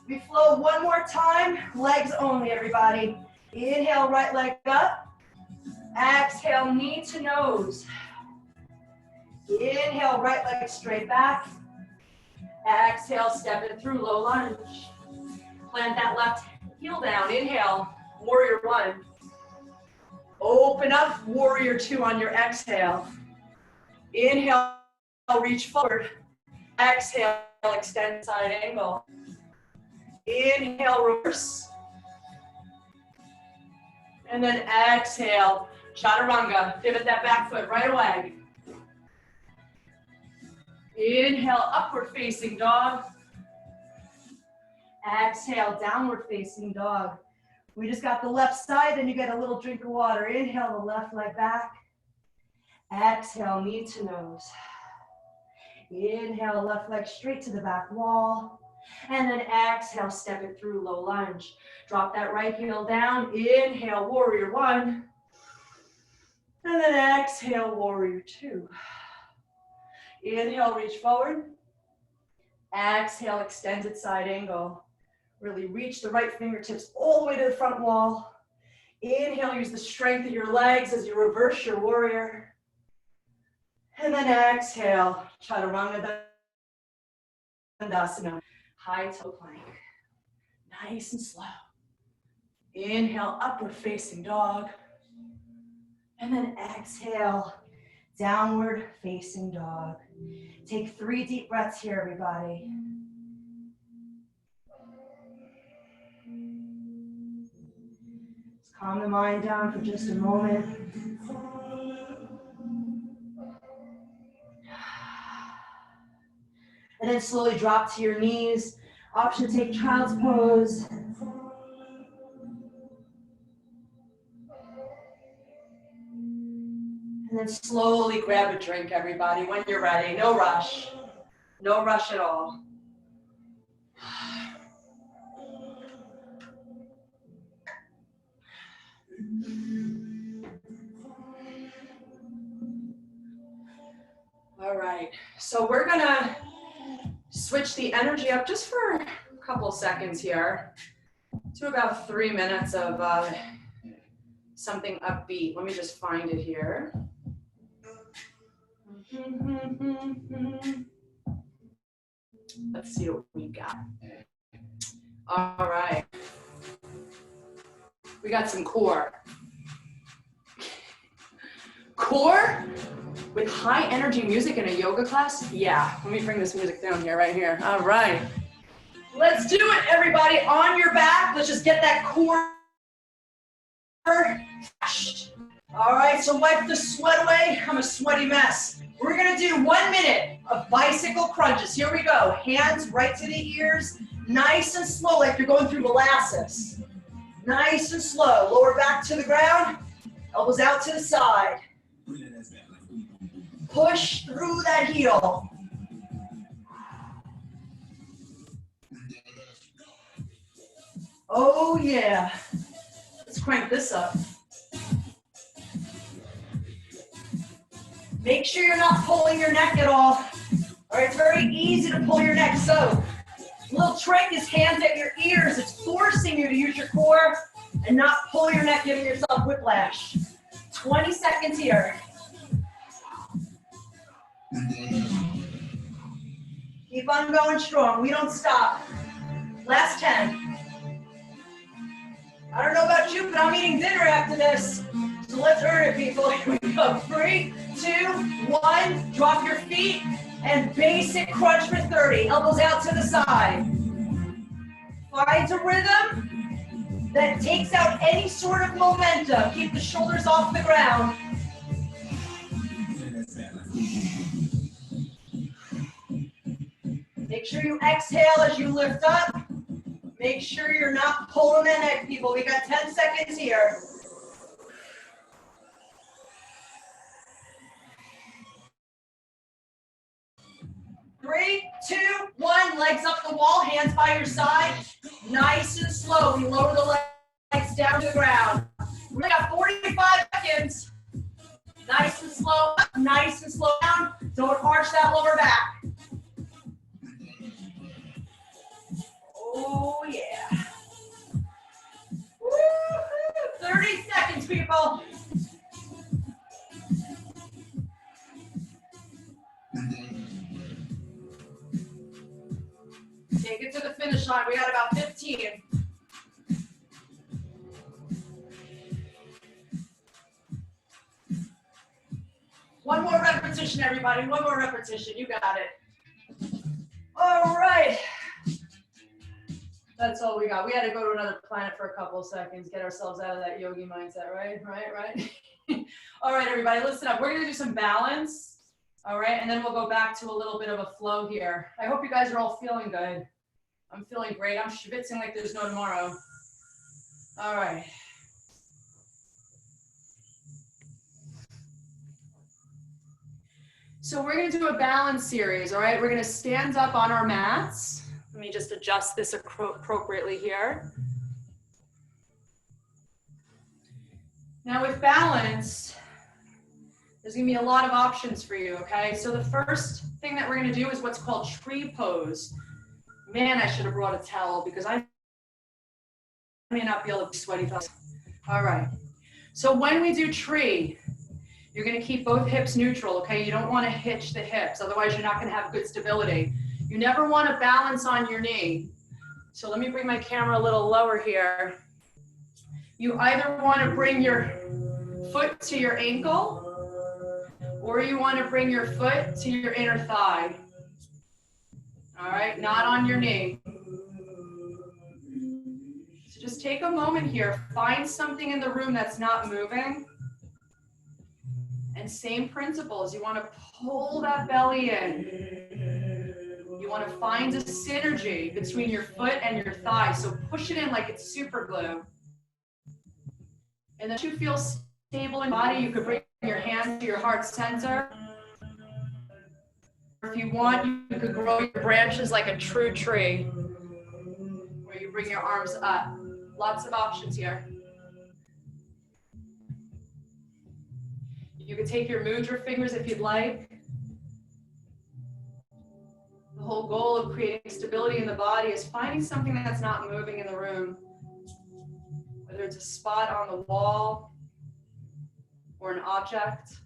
We flow one more time, legs only, everybody. Inhale, right leg up. Exhale, knee to nose. Inhale, right leg straight back. Exhale, step it through, low lunge. Plant that left heel down. Inhale, warrior one. Open up, warrior two on your exhale. Inhale, reach forward. Exhale, extend side angle. Inhale, reverse. And then exhale, chaturanga. Pivot that back foot right away. Inhale, upward facing dog. Exhale, downward facing dog. We just got the left side, then you get a little drink of water. Inhale, the left leg back. Exhale, knee to nose. Inhale, left leg straight to the back wall. And then exhale, step it through, low lunge. Drop that right heel down. Inhale, warrior one. And then exhale, warrior two. Inhale, reach forward. Exhale, extended side angle. Really reach the right fingertips all the way to the front wall. Inhale, use the strength of your legs as you reverse your warrior. And then exhale, chaturanga dandasana, high toe plank. Nice and slow. Inhale, upward facing dog. And then exhale, downward facing dog. Take 3 deep breaths here, everybody. Let's calm the mind down for just a moment. And then slowly drop to your knees. Option to take child's pose. And then slowly grab a drink, everybody, when you're ready. No rush. No rush at all. All right, so we're gonna switch the energy up just for a couple seconds here to about 3 minutes of something upbeat. Let me just find it here. Let's see what we got. All right. We got some core. Core with high energy music in a yoga class? Yeah, let me bring this music down here, right here. All right. Let's do it, everybody. On your back, let's just get that core. All right, so wipe the sweat away. I'm a sweaty mess. We're gonna do 1 minute of bicycle crunches. Here we go. Hands right to the ears. Nice and slow, like you're going through molasses. Nice and slow. Lower back to the ground. Elbows out to the side. Push through that heel. Oh yeah. Let's crank this up. Make sure you're not pulling your neck at all. All right, it's very easy to pull your neck. So, little trick is hands at your ears. It's forcing you to use your core and not pull your neck, giving yourself whiplash. 20 seconds here. Keep on going strong. We don't stop. Last 10. I don't know about you, but I'm eating dinner after this. So let's earn it, people. Here we go. 3, 2, 1. Drop your feet and basic crunch for 30. Elbows out to the side. Find a rhythm that takes out any sort of momentum. Keep the shoulders off the ground. Make sure you exhale as you lift up. Make sure you're not pulling the neck, people. We got 10 seconds here. Three, 2, 1. Legs up the wall, hands by your side. Nice and slow. We lower the legs down to the ground. We got 45 seconds. Nice and slow up, nice and slow down. Don't arch that lower back. Oh, yeah. Woo-hoo. 30 seconds, people. Take it to the finish line. We got about 15. One more repetition, everybody. One more repetition. You got it. All right. right. That's all we got. We had to go to another planet for a couple of seconds, get ourselves out of that yogi mindset, right? Right. All right, everybody, listen up. We're gonna do some balance, all right? And then we'll go back to a little bit of a flow here. I hope you guys are all feeling good. I'm feeling great. I'm schwitzing like there's no tomorrow. All right. So we're gonna do a balance series, all right? We're gonna stand up on our mats. Let me just adjust this appropriately here. Now with balance, there's gonna be a lot of options for you, okay? So the first thing that we're gonna do is what's called tree pose. Man, I should have brought a towel because I may not be able to be sweaty. All right, so when we do tree, you're gonna keep both hips neutral, okay? You don't wanna hitch the hips, otherwise you're not gonna have good stability. You never wanna balance on your knee. So let me bring my camera a little lower here. You either wanna bring your foot to your ankle, or you wanna bring your foot to your inner thigh. All right, not on your knee. So just take a moment here, find something in the room that's not moving. And same principles, you wanna pull that belly in. You wanna find a synergy between your foot and your thigh, so push it in like it's super glue. And then you feel stable in your body, you could bring your hands to your heart center. If you want, you could grow your branches like a true tree, where you bring your arms up. Lots of options here. You could take your mudra fingers if you'd like. The whole goal of creating stability in the body is finding something that's not moving in the room, whether it's a spot on the wall or an object.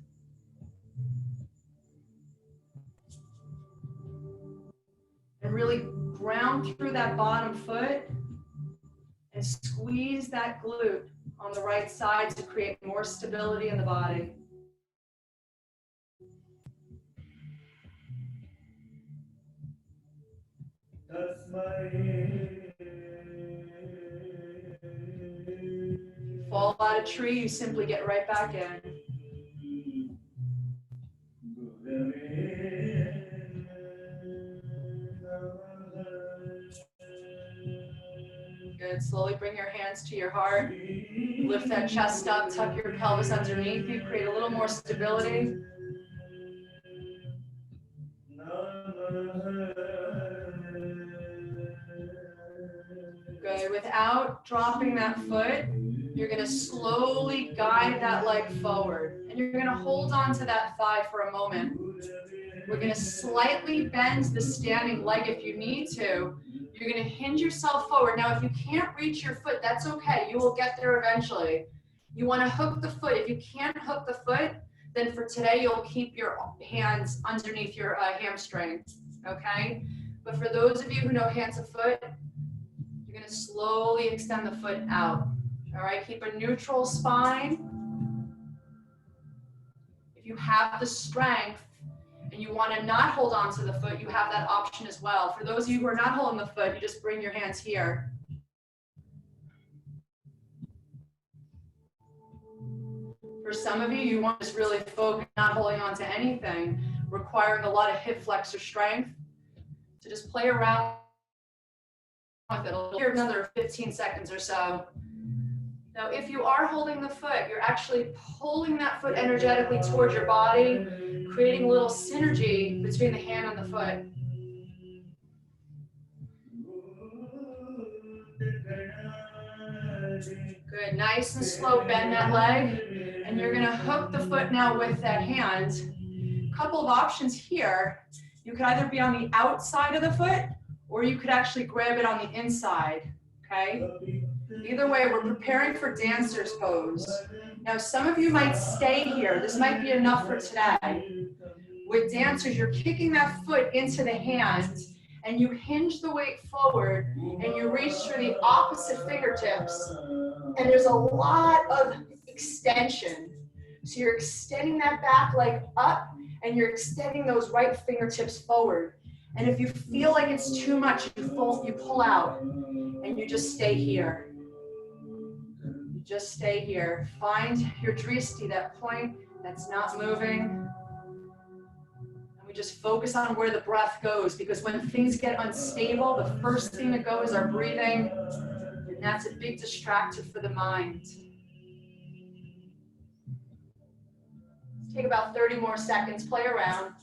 And really ground through that bottom foot and squeeze that glute on the right side to create more stability in the body. Fall out of tree, you simply get right back in. Good, slowly bring your hands to your heart. Lift that chest up, tuck your pelvis underneath you, create a little more stability. Good, without dropping that foot, you're gonna slowly guide that leg forward. And you're gonna hold on to that thigh for a moment. We're gonna slightly bend the standing leg if you need to. You're gonna hinge yourself forward. Now, if you can't reach your foot, that's okay. You will get there eventually. You wanna hook the foot. If you can't hook the foot, then for today, you'll keep your hands underneath your hamstring, okay? But for those of you who know hands to foot, you're gonna slowly extend the foot out, all right? Keep a neutral spine. If you have the strength and you wanna not hold on to the foot, you have that option as well. For those of you who are not holding the foot, you just bring your hands here. For some of you, you want to just really focus, not holding on to anything, requiring a lot of hip flexor strength. So just play around with it. Here another 15 seconds or so. Now, if you are holding the foot, you're actually pulling that foot energetically towards your body, creating a little synergy between the hand and the foot. Good, nice and slow, bend that leg. And you're gonna hook the foot now with that hand. Couple of options here. You could either be on the outside of the foot, or you could actually grab it on the inside, okay? Either way, we're preparing for dancer's pose. Now, some of you might stay here. This might be enough for today. With dancers, you're kicking that foot into the hand, and you hinge the weight forward, and you reach for the opposite fingertips. And there's a lot of extension. So you're extending that back leg up, and you're extending those right fingertips forward. And if you feel like it's too much, you pull out and you just stay here. You just stay here. Find your dristi, that point that's not moving. And we just focus on where the breath goes, because when things get unstable, the first thing to go is our breathing. And that's a big distractor for the mind. Take about 30 more seconds, play around.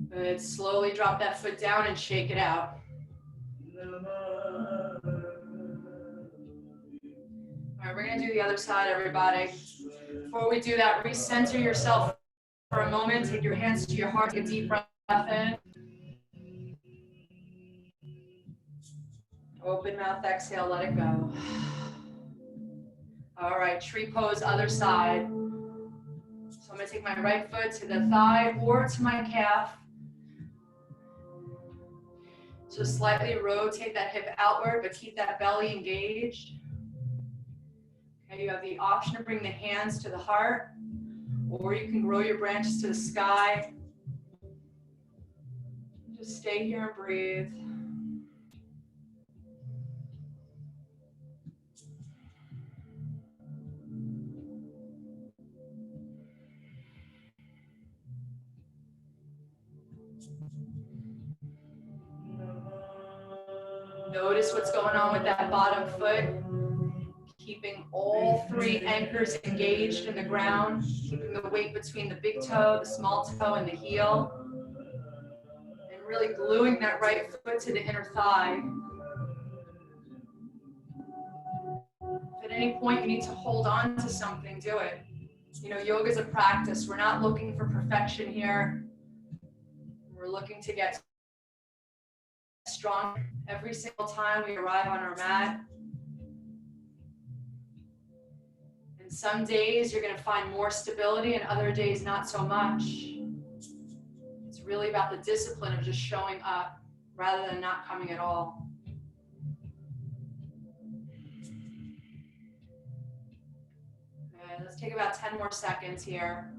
Good, slowly drop that foot down and shake it out. All right, we're gonna do the other side, everybody. Before we do that, recenter yourself for a moment. Take your hands to your heart, take a deep breath in. Open mouth, exhale, let it go. All right, tree pose, other side. So I'm gonna take my right foot to the thigh or to my calf. So slightly rotate that hip outward, but keep that belly engaged. Okay, you have the option to bring the hands to the heart, or you can grow your branches to the sky. Just stay here and breathe. Notice what's going on with that bottom foot. Keeping all three anchors engaged in the ground, keeping the weight between the big toe, the small toe, and the heel. And really gluing that right foot to the inner thigh. If at any point you need to hold on to something, do it. You know, yoga is a practice. We're not looking for perfection here. We're looking to get strong every single time we arrive on our mat. And some days you're going to find more stability and other days not so much. It's really about the discipline of just showing up rather than not coming at all. Okay, let's take about 10 more seconds here.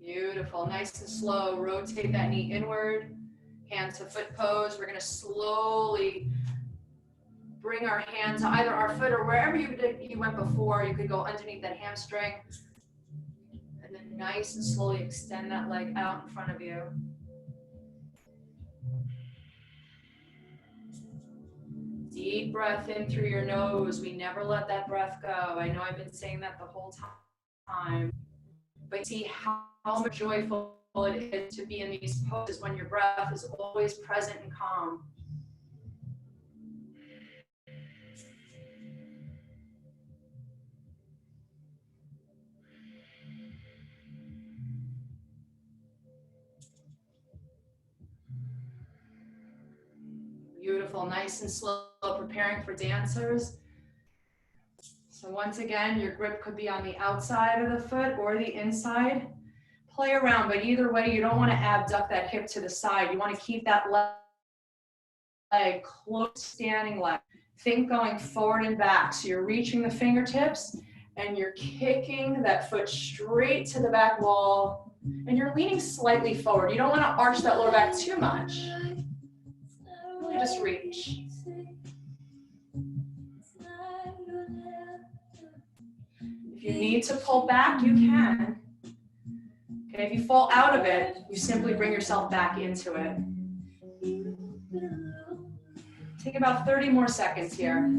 Beautiful, nice and slow. Rotate that knee inward, hand to foot pose. We're gonna slowly bring our hand to either our foot or wherever you went before. You could go underneath that hamstring. And then nice and slowly extend that leg out in front of you. Deep breath in through your nose. We never let that breath go. I know I've been saying that the whole time. But see how much joyful it is to be in these poses when your breath is always present and calm. Beautiful, nice and slow, preparing for dancers. So once again, your grip could be on the outside of the foot or the inside. Play around, but either way, you don't want to abduct that hip to the side. You want to keep that leg close, standing leg. Think going forward and back. So you're reaching the fingertips and you're kicking that foot straight to the back wall and you're leaning slightly forward. You don't want to arch that lower back too much. Really just reach. If you need to pull back, you can. Okay, if you fall out of it, you simply bring yourself back into it. Take about 30 more seconds here.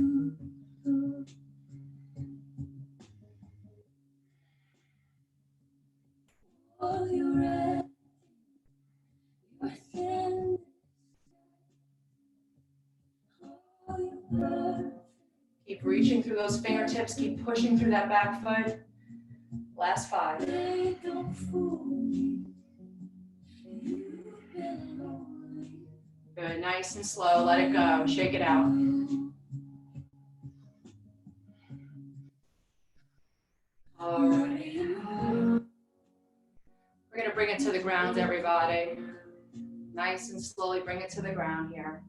Keep reaching through those fingertips, keep pushing through that back foot. Last 5. Good, nice and slow, let it go, shake it out. All right. to the ground, everybody. Nice and slowly bring it to the ground here.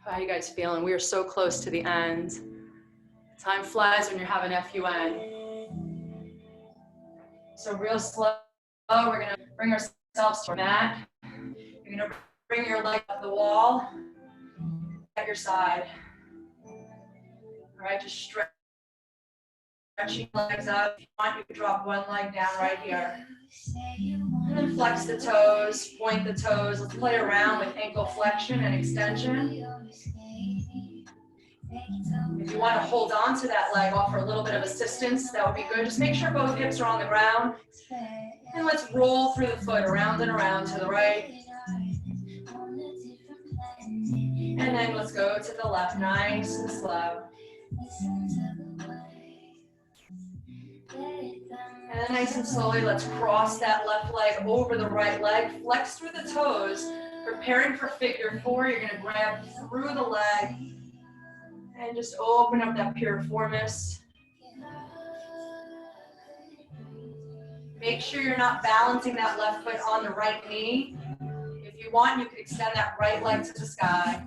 How are you guys feeling? We are so close to the end. Time flies when you're having FUN. So real slow, we're gonna bring ourselves to our mat. You're gonna bring your leg up the wall at your side. All right, just stretching legs out. If you want, you can drop one leg down right here. And then flex the toes, point the toes. Let's play around with ankle flexion and extension. If you want to hold on to that leg, offer a little bit of assistance, that would be good. Just make sure both hips are on the ground. And let's roll through the foot around and around to the right. And then let's go to the left, nice and slow. And then nice and slowly, let's cross that left leg over the right leg. Flex through the toes. Preparing for figure four, you're gonna grab through the leg and just open up that piriformis. Make sure you're not balancing that left foot on the right knee. If you want, you can extend that right leg to the sky.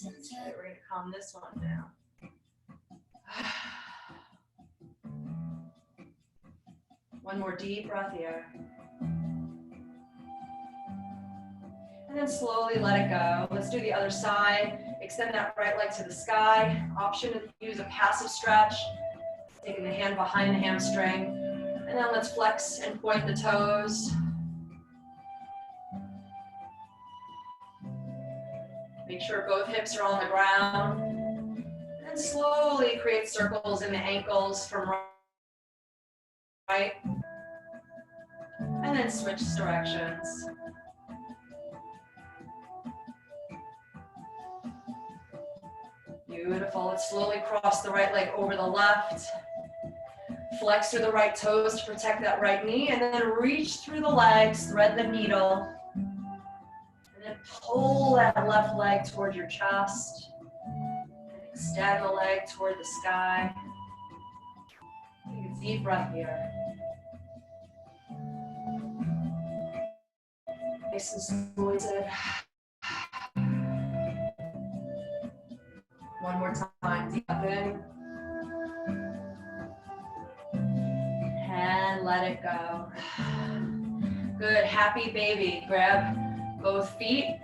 Okay, we're gonna calm this one down. One more deep breath here. And then slowly let it go. Let's do the other side. Extend that right leg to the sky. Option to use a passive stretch. Taking the hand behind the hamstring. And then let's flex and point the toes. Make sure both hips are on the ground. And then slowly create circles in the ankles from right. And then switch directions. Beautiful. Let's slowly cross the right leg over the left. Flex through the right toes to protect that right knee, and then reach through the legs, thread the needle, and then pull that left leg toward your chest. And extend the leg toward the sky. Take a deep breath here. Nice and slowly. One more time, deep breath in. And let it go. Good, happy baby. Grab both feet.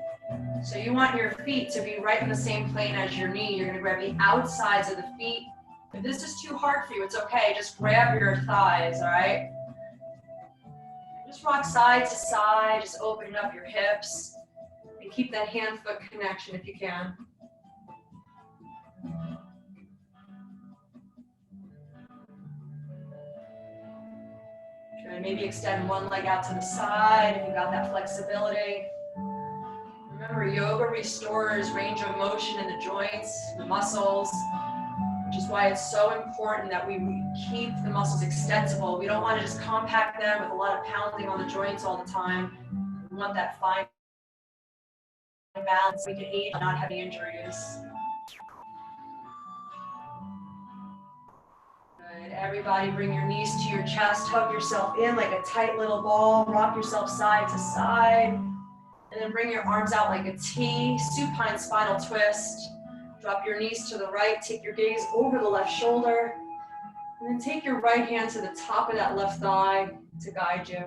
So you want your feet to be right in the same plane as your knee. You're gonna grab the outsides of the feet. If this is too hard for you, it's okay. Just grab your thighs, all right? Just rock side to side, just opening up your hips. And keep that hand-foot connection if you can. Good, maybe extend one leg out to the side if you got that flexibility. Remember, yoga restores range of motion in the joints, the muscles, which is why it's so important that we keep the muscles extensible. We don't want to just compact them with a lot of pounding on the joints all the time. We want that fine balance. We can age and not have any injuries. Good. Everybody bring your knees to your chest, hug yourself in like a tight little ball, rock yourself side to side, and then bring your arms out like a T, supine spinal twist. Drop your knees to the right, take your gaze over the left shoulder, and then take your right hand to the top of that left thigh to guide you.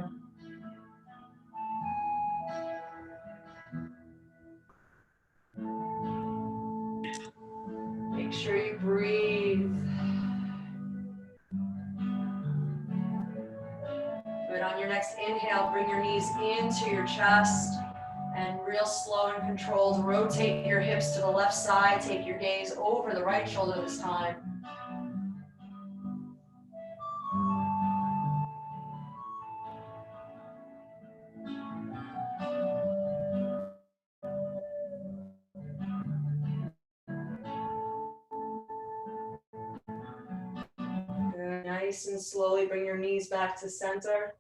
Make sure you breathe. Good. On your next inhale, bring your knees into your chest. And real slow and controlled, rotate your hips to the left side. Take your gaze over the right shoulder this time. Good. Nice and slowly bring your knees back to center.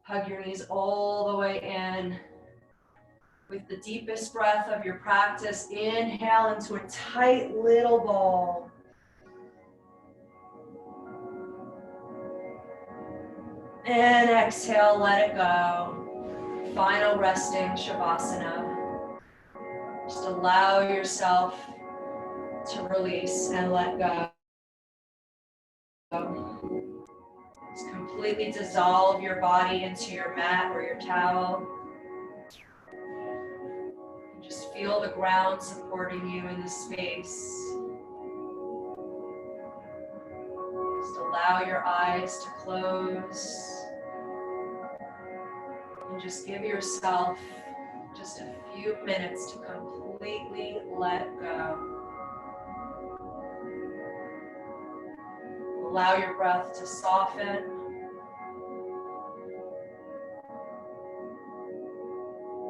Hug your knees all the way in. With the deepest breath of your practice, inhale into a tight little ball. And exhale, let it go. Final resting Shavasana. Just allow yourself to release and let go. Just completely dissolve your body into your mat or your towel. And just feel the ground supporting you in this space. Just allow your eyes to close. And just give yourself just a few minutes to completely let go. Allow your breath to soften.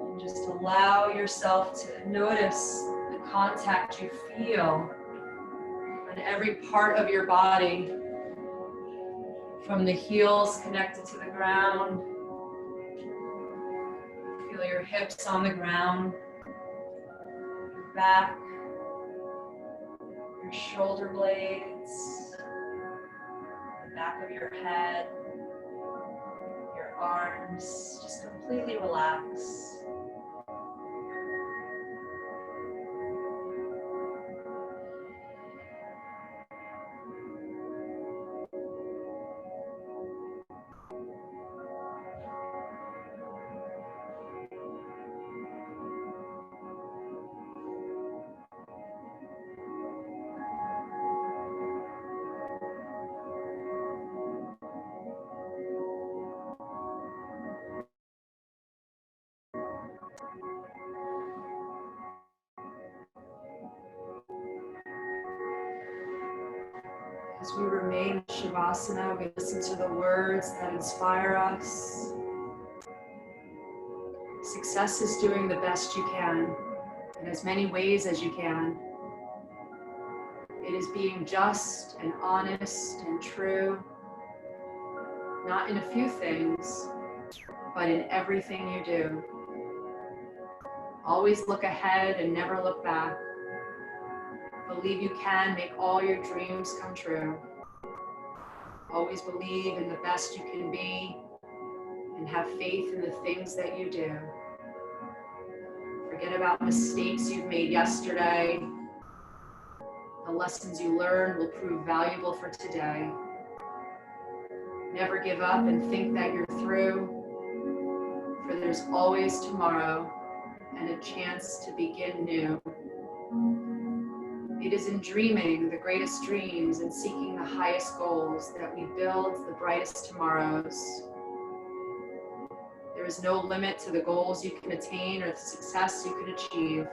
And just allow yourself to notice the contact you feel on every part of your body, from the heels connected to the ground. Feel your hips on the ground, your back, your shoulder blades, the back of your head, your arms. Just completely relax. As we remain in Shavasana, we listen to the words that inspire us. Success is doing the best you can in as many ways as you can. It is being just and honest and true, not in a few things, but in everything you do. Always look ahead and never look back. Believe you can make all your dreams come true. Always believe in the best you can be and have faith in the things that you do. Forget about mistakes you've made yesterday. The lessons you learned will prove valuable for today. Never give up and think that you're through, for there's always tomorrow and a chance to begin new. It is in dreaming the greatest dreams and seeking the highest goals that we build the brightest tomorrows. There is no limit to the goals you can attain or the success you can achieve.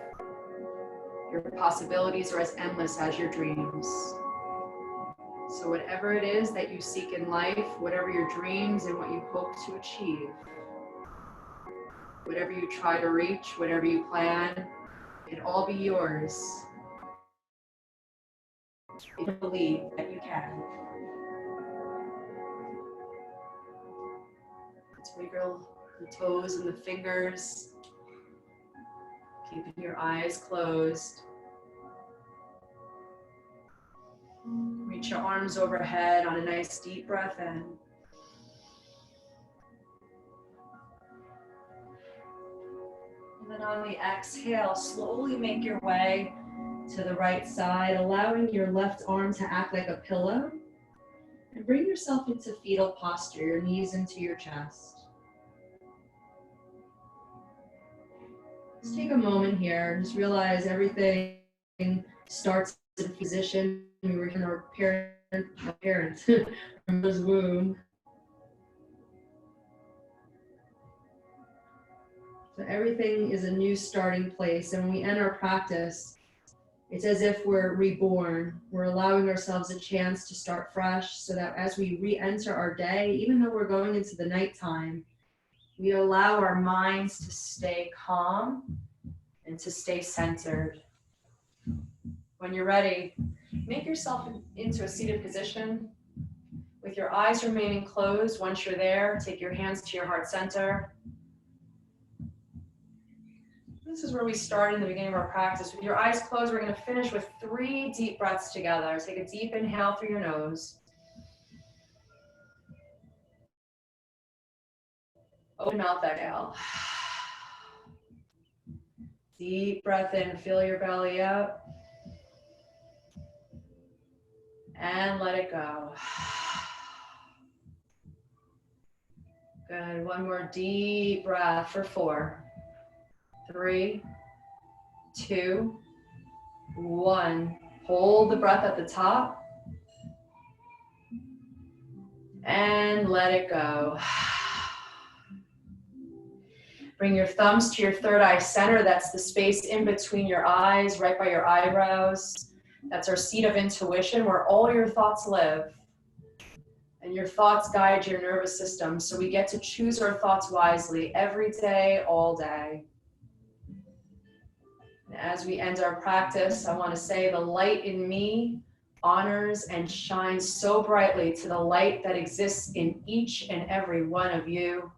Your possibilities are as endless as your dreams. So whatever it is that you seek in life, whatever your dreams and what you hope to achieve, whatever you try to reach, whatever you plan, it all be yours. If you believe that you can. Let's wiggle the toes and the fingers, keeping your eyes closed. Reach your arms overhead on a nice deep breath in. And then on the exhale, slowly make your way to the right side, allowing your left arm to act like a pillow. And bring yourself into fetal posture, your knees into your chest. Just take a moment here. Just realize everything starts in position. We were in our parents from this womb. So everything is a new starting place. And when we end our practice, it's as if we're reborn. We're allowing ourselves a chance to start fresh so that as we re-enter our day, even though we're going into the nighttime, we allow our minds to stay calm and to stay centered. When you're ready, make yourself into a seated position with your eyes remaining closed. Once you're there, take your hands to your heart center. This is where we started in the beginning of our practice. With your eyes closed, we're going to finish with 3 deep breaths together. Take a deep inhale through your nose. Open mouth, exhale. Deep breath in, feel your belly out. And let it go. Good, one more deep breath for 4, 3, 2, 1. Hold the breath at the top. And let it go. Bring your thumbs to your third eye center. That's the space in between your eyes, right by your eyebrows. That's our seat of intuition, where all your thoughts live. And your thoughts guide your nervous system. So we get to choose our thoughts wisely every day, all day. And as we end our practice, I want to say the light in me honors and shines so brightly to the light that exists in each and every one of you.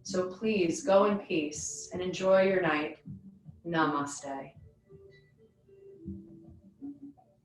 So please go in peace and enjoy your night. Namaste.